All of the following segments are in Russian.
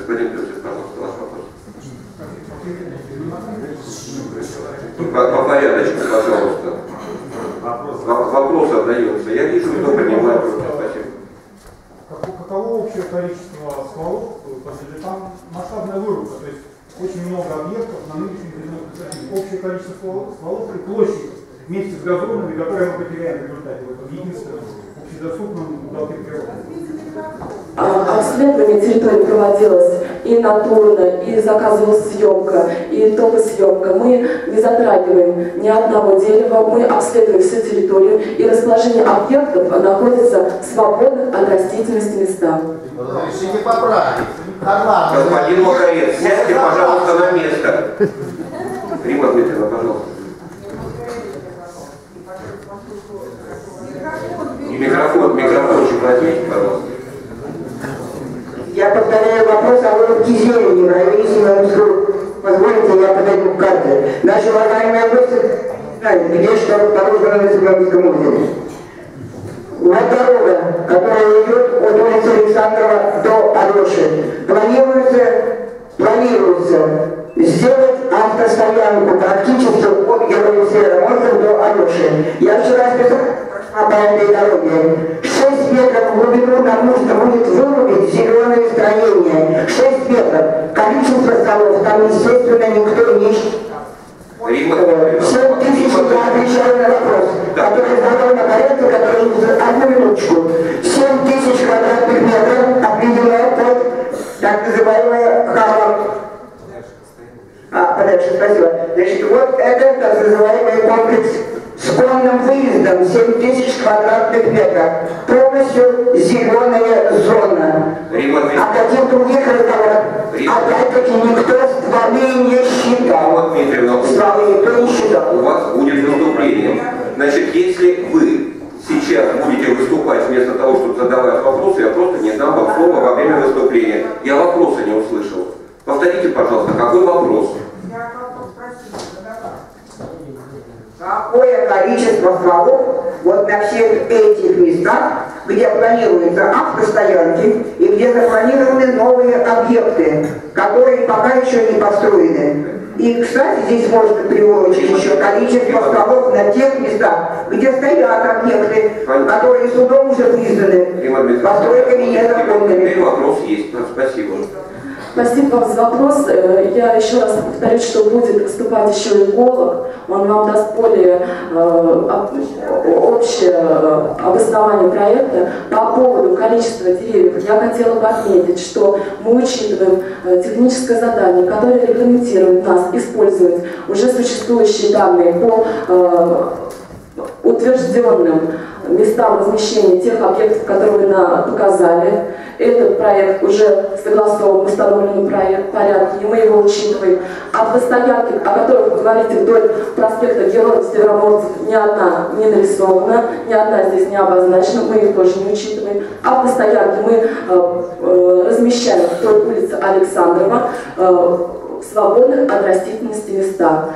Господин Петрович, пожалуйста, ваш вопрос. По порядочку, пожалуйста. Вопрос отдается. Я вижу, кто принимает руку. Спасибо. Каково общее количество стволов? Там масштабная вырубка, то есть очень много объектов на нынешнем периоде. Общее количество стволов и площадь вместе с газонами, которые мы потеряем в результате. В единственном общедоступном уголке природы. Обследование территории проводилось и натурно, и заказывалась съемка, и топосъемка. Мы не затрагиваем ни одного дерева, мы обследуем всю территорию, и расположение объектов находится в свободных от растительности местах. Разрешите поправить. Господин Макарец, сядьте, пожалуйста, на место. Римма Дмитриевна, пожалуйста. Микрофончик возьмите, пожалуйста. Я повторяю вопрос о вырубке зелени в районе Семеновского. Позволите, я подойду к карте. Наши уважаемые гости знают, где что расположено на Семеновском озере. Вот дорога, которая идет от улицы Александрова до Алеши. Планируется сделать автостоянку практически от Героя Североморска до Алеши. Я вчера списал по этой дороге. 6 метров в глубину нам нужно будет вырубить зеленое строение. 6 метров. Количество столов там, естественно, никто не ищет. 7 тысяч, я отвечаю на вопрос, который задал Макаренко, который одну минуточку. 7 тысяч квадратных метров определяет под так называемое халом. Подальше, спасибо. Значит, вот это так называемый комплекс с конным выездом 7 тысяч квадратных метров. Полностью зеленая зона. О каких других разговорах? Опять-таки никто стволы не считал. Стволы никто не считал. У вас будет выступление. Значит, если вы сейчас будете выступать вместо того, чтобы задавать вопросы, я просто не дам вам слова во время выступления. Я вопроса не услышал. Повторите, пожалуйста, какой вопрос? Какое количество стволов вот на всех этих местах, где планируются автостоянки и где запланированы новые объекты, которые пока еще не построены. И, кстати, здесь можно привлечь еще количество стволов на тех местах, где стоят объекты, которые судом уже признаны постройками незаконными. Вопрос есть. Спасибо. Спасибо вам за вопрос. Я еще раз повторю, что будет выступать еще эколог. Он вам даст более общее обоснование проекта. По поводу количества деревьев я хотела бы отметить, что мы учитываем техническое задание, которое регламентирует нас использовать уже существующие данные по утвержденным местам размещения тех объектов, которые вы нам показали. Этот проект уже согласован в установленном порядке, и мы его учитываем. Автостоянки, о которых вы говорите вдоль проспекта Героев Североморцев, ни одна не нарисована, ни одна здесь не обозначена, мы их тоже не учитываем. Автостоянки мы размещаем вдоль улицы Александрова в свободных от растительности местах.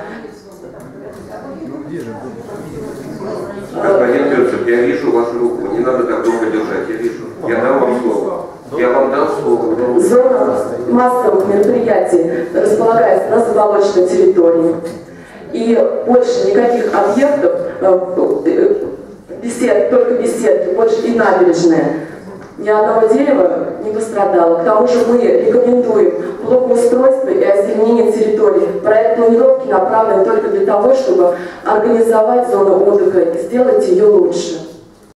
Господин Петрович, я вижу вашу руку, не надо так долго держать, я вижу. Я дам вам слово. Я вам дам слово. Зона массовых мероприятий располагается на заболоченной территории. И больше никаких объектов, только беседки, больше и набережная. Ни одного дерева не пострадало. К тому же мы рекомендуем благоустройство и озеленение территории. Проект планировки направлен только для того, чтобы организовать зону отдыха и сделать ее лучше.